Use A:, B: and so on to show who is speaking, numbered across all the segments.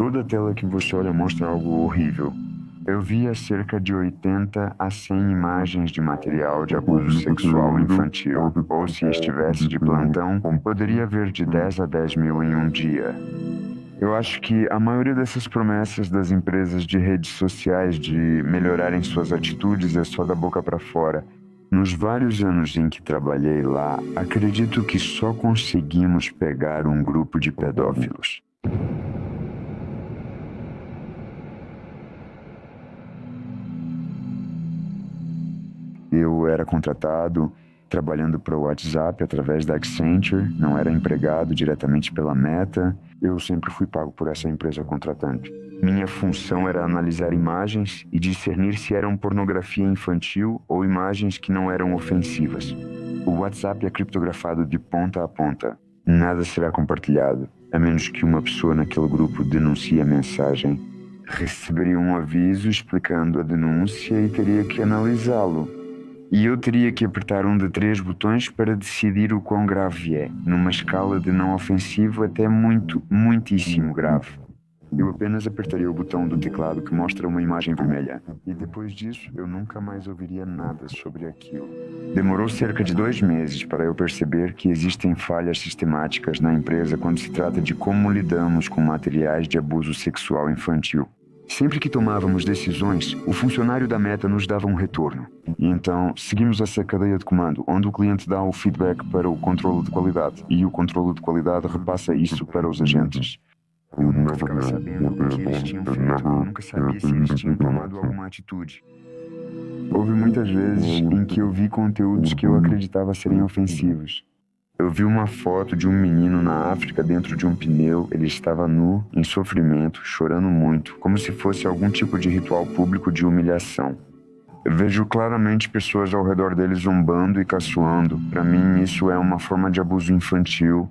A: Toda tela que você olha mostra algo horrível. Eu via cerca de 80 a 100 imagens de material de abuso sexual infantil, ou se estivesse de plantão, poderia ver de 10 a 10 mil em um dia. Eu acho que a maioria dessas promessas das empresas de redes sociais de melhorarem suas atitudes é só da boca para fora. Nos vários anos em que trabalhei lá, acredito que só conseguimos pegar um grupo de pedófilos. Eu era contratado trabalhando para o WhatsApp através da Accenture, não era empregado diretamente pela Meta. Eu sempre fui pago por essa empresa contratante. Minha função era analisar imagens e discernir se eram pornografia infantil ou imagens que não eram ofensivas. O WhatsApp é criptografado de ponta a ponta. Nada será compartilhado, a menos que uma pessoa naquele grupo denuncie a mensagem. Receberia um aviso explicando a denúncia e teria que analisá-lo. E eu teria que apertar um de 3 botões para decidir o quão grave é, numa escala de não ofensivo até muitíssimo grave. Eu apenas apertaria o botão do teclado que mostra uma imagem vermelha, e depois disso eu nunca mais ouviria nada sobre aquilo. Demorou cerca de 2 meses para eu perceber que existem falhas sistemáticas na empresa quando se trata de como lidamos com materiais de abuso sexual infantil. Sempre que tomávamos decisões, o funcionário da Meta nos dava um retorno. E então, seguimos essa cadeia de comando, onde o cliente dá o feedback para o controle de qualidade e o controle de qualidade repassa isso para os agentes. Eu nunca ficava sabendo o que eles tinham feito, eu nunca sabia se eles tinham tomado alguma atitude. Houve muitas vezes em que eu vi conteúdos que eu acreditava serem ofensivos. Eu vi uma foto de um menino na África dentro de um pneu. Ele estava nu, em sofrimento, chorando muito, como se fosse algum tipo de ritual público de humilhação. Eu vejo claramente pessoas ao redor dele zombando e caçoando. Para mim, isso é uma forma de abuso infantil.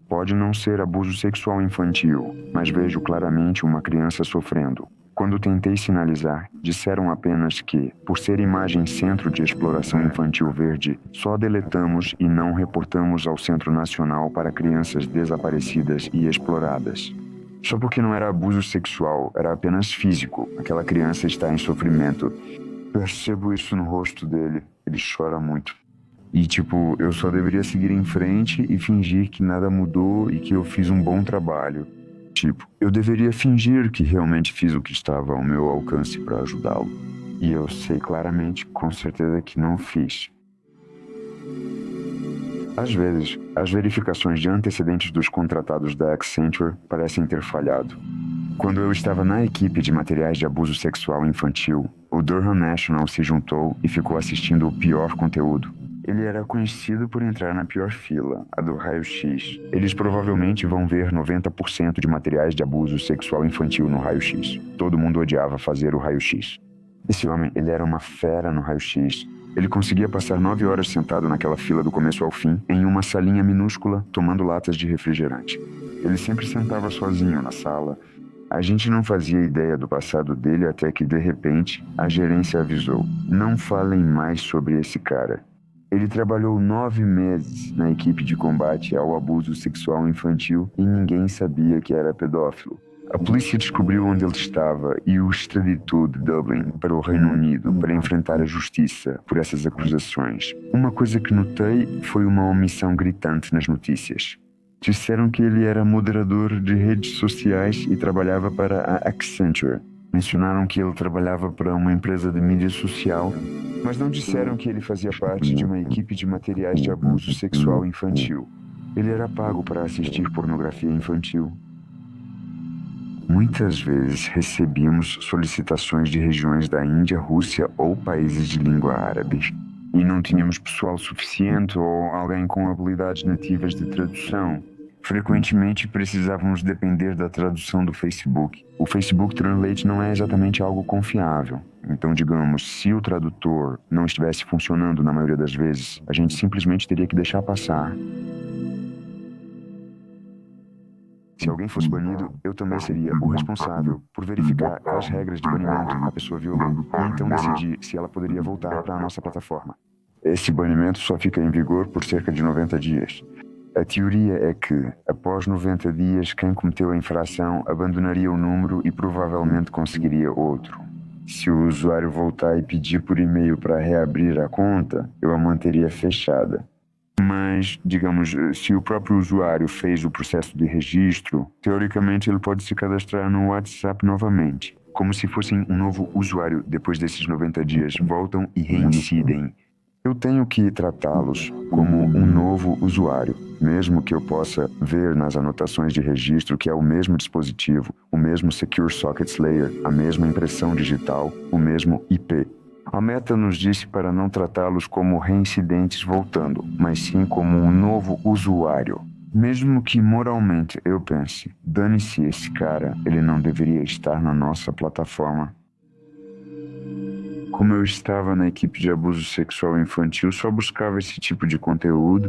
A: Pode não ser abuso sexual infantil, mas vejo claramente uma criança sofrendo. Quando tentei sinalizar, disseram apenas que, por ser imagem Centro de Exploração Infantil Verde, só deletamos e não reportamos ao Centro Nacional para Crianças Desaparecidas e Exploradas. Só porque não era abuso sexual, era apenas físico. Aquela criança está em sofrimento. Percebo isso no rosto dele. Ele chora muito. E eu só deveria seguir em frente e fingir que nada mudou e que eu fiz um bom trabalho. Eu deveria fingir que realmente fiz o que estava ao meu alcance para ajudá-lo. E eu sei claramente, com certeza, que não fiz. Às vezes, as verificações de antecedentes dos contratados da Accenture parecem ter falhado. Quando eu estava na equipe de materiais de abuso sexual infantil, o Durham National se juntou e ficou assistindo o pior conteúdo. Ele era conhecido por entrar na pior fila, a do raio-x. Eles provavelmente vão ver 90% de materiais de abuso sexual infantil no raio-x. Todo mundo odiava fazer o raio-x. Esse homem, ele era uma fera no raio-x. Ele conseguia passar 9 horas sentado naquela fila do começo ao fim, em uma salinha minúscula, tomando latas de refrigerante. Ele sempre sentava sozinho na sala. A gente não fazia ideia do passado dele até que, de repente, a gerência avisou: não falem mais sobre esse cara. Ele trabalhou 9 meses na equipe de combate ao abuso sexual infantil e ninguém sabia que era pedófilo. A polícia descobriu onde ele estava e o extraditou de Dublin para o Reino Unido para enfrentar a justiça por essas acusações. Uma coisa que notei foi uma omissão gritante nas notícias. Disseram que ele era moderador de redes sociais e trabalhava para a Accenture. Mencionaram que ele trabalhava para uma empresa de mídia social, mas não disseram que ele fazia parte de uma equipe de materiais de abuso sexual infantil. Ele era pago para assistir pornografia infantil. Muitas vezes recebíamos solicitações de regiões da Índia, Rússia ou países de língua árabe. E não tínhamos pessoal suficiente ou alguém com habilidades nativas de tradução. Frequentemente precisávamos depender da tradução do Facebook. O Facebook Translate não é exatamente algo confiável. Então, digamos, se o tradutor não estivesse funcionando na maioria das vezes, a gente simplesmente teria que deixar passar. Se alguém fosse banido, eu também seria o responsável por verificar as regras de banimento a pessoa violou e então decidir se ela poderia voltar para a nossa plataforma. Esse banimento só fica em vigor por cerca de 90 dias. A teoria é que, após 90 dias, quem cometeu a infração abandonaria o número e provavelmente conseguiria outro. Se o usuário voltar e pedir por e-mail para reabrir a conta, eu a manteria fechada. Mas, digamos, se o próprio usuário fez o processo de registro, teoricamente ele pode se cadastrar no WhatsApp novamente. Como se fossem um novo usuário depois desses 90 dias, voltam e reincidem. Eu tenho que tratá-los como um novo usuário, mesmo que eu possa ver nas anotações de registro que é o mesmo dispositivo, o mesmo Secure Sockets Layer, a mesma impressão digital, o mesmo IP. A Meta nos disse para não tratá-los como reincidentes voltando, mas sim como um novo usuário. Mesmo que moralmente eu pense, dane-se esse cara, ele não deveria estar na nossa plataforma. Como eu estava na equipe de abuso sexual infantil, só buscava esse tipo de conteúdo.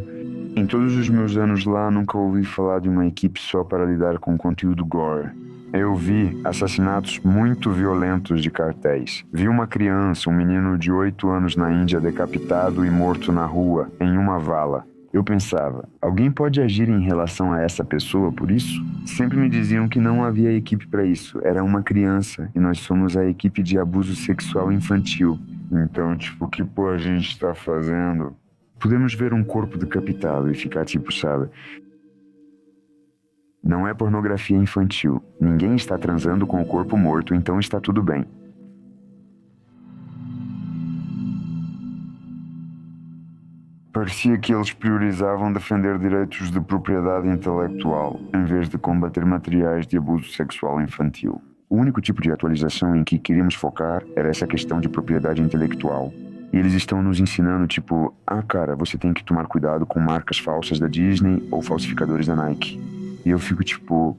A: Em todos os meus anos lá, nunca ouvi falar de uma equipe só para lidar com conteúdo gore. Eu vi assassinatos muito violentos de cartéis. Vi uma criança, um menino de 8 anos na Índia decapitado e morto na rua, em uma vala. Eu pensava, alguém pode agir em relação a essa pessoa por isso? Sempre me diziam que não havia equipe para isso, era uma criança e nós somos a equipe de abuso sexual infantil. Então, o que a gente está fazendo? Podemos ver um corpo decapitado e ficar sabe? Não é pornografia infantil. Ninguém está transando com o corpo morto, então está tudo bem. Parecia que eles priorizavam defender direitos de propriedade intelectual, em vez de combater materiais de abuso sexual infantil. O único tipo de atualização em que queríamos focar era essa questão de propriedade intelectual. E eles estão nos ensinando, cara, você tem que tomar cuidado com marcas falsas da Disney ou falsificadores da Nike. E eu fico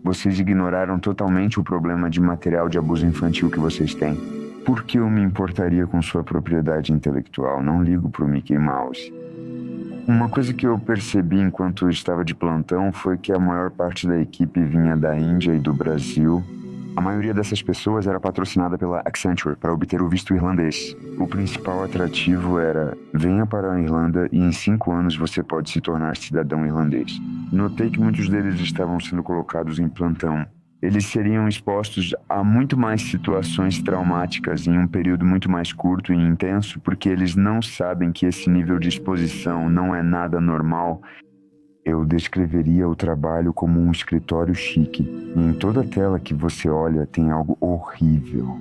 A: vocês ignoraram totalmente o problema de material de abuso infantil que vocês têm. Por que eu me importaria com sua propriedade intelectual? Não ligo pro Mickey Mouse. Uma coisa que eu percebi enquanto estava de plantão foi que a maior parte da equipe vinha da Índia e do Brasil. A maioria dessas pessoas era patrocinada pela Accenture para obter o visto irlandês. O principal atrativo era: venha para a Irlanda e em 5 anos você pode se tornar cidadão irlandês. Notei que muitos deles estavam sendo colocados em plantão. Eles seriam expostos a muito mais situações traumáticas em um período muito mais curto e intenso, porque eles não sabem que esse nível de exposição não é nada normal. Eu descreveria o trabalho como um escritório chique, e em toda tela que você olha tem algo horrível.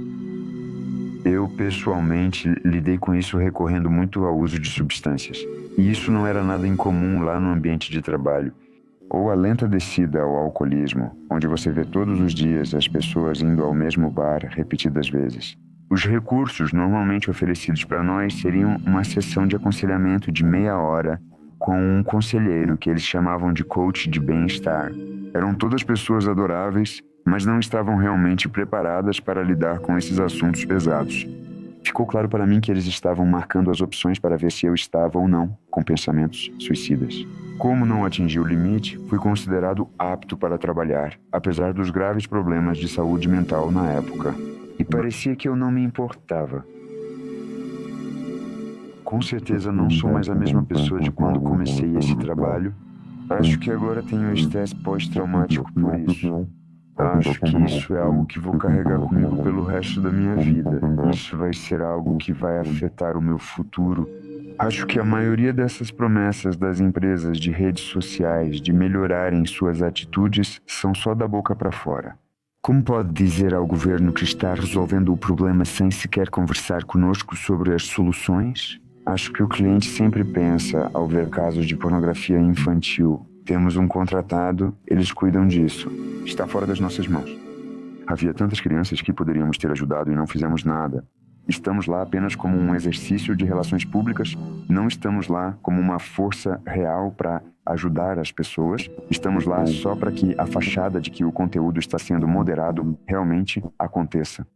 A: Eu, pessoalmente, lidei com isso recorrendo muito ao uso de substâncias, e isso não era nada incomum lá no ambiente de trabalho. Ou a lenta descida ao alcoolismo, onde você vê todos os dias as pessoas indo ao mesmo bar repetidas vezes. Os recursos normalmente oferecidos para nós seriam uma sessão de aconselhamento de meia hora com um conselheiro que eles chamavam de coach de bem-estar. Eram todas pessoas adoráveis, mas não estavam realmente preparadas para lidar com esses assuntos pesados. Ficou claro para mim que eles estavam marcando as opções para ver se eu estava ou não com pensamentos suicidas. Como não atingi o limite, fui considerado apto para trabalhar, apesar dos graves problemas de saúde mental na época. E parecia que eu não me importava. Com certeza não sou mais a mesma pessoa de quando comecei esse trabalho. Acho que agora tenho estresse pós-traumático por isso. Acho que isso é algo que vou carregar comigo pelo resto da minha vida. Isso vai ser algo que vai afetar o meu futuro. Acho que a maioria dessas promessas das empresas de redes sociais de melhorarem suas atitudes são só da boca para fora. Como pode dizer ao governo que está resolvendo o problema sem sequer conversar conosco sobre as soluções? Acho que o cliente sempre pensa ao ver casos de pornografia infantil. Temos um contratado, eles cuidam disso. Está fora das nossas mãos. Havia tantas crianças que poderíamos ter ajudado e não fizemos nada. Estamos lá apenas como um exercício de relações públicas, não estamos lá como uma força real para ajudar as pessoas, estamos lá só para que a fachada de que o conteúdo está sendo moderado realmente aconteça.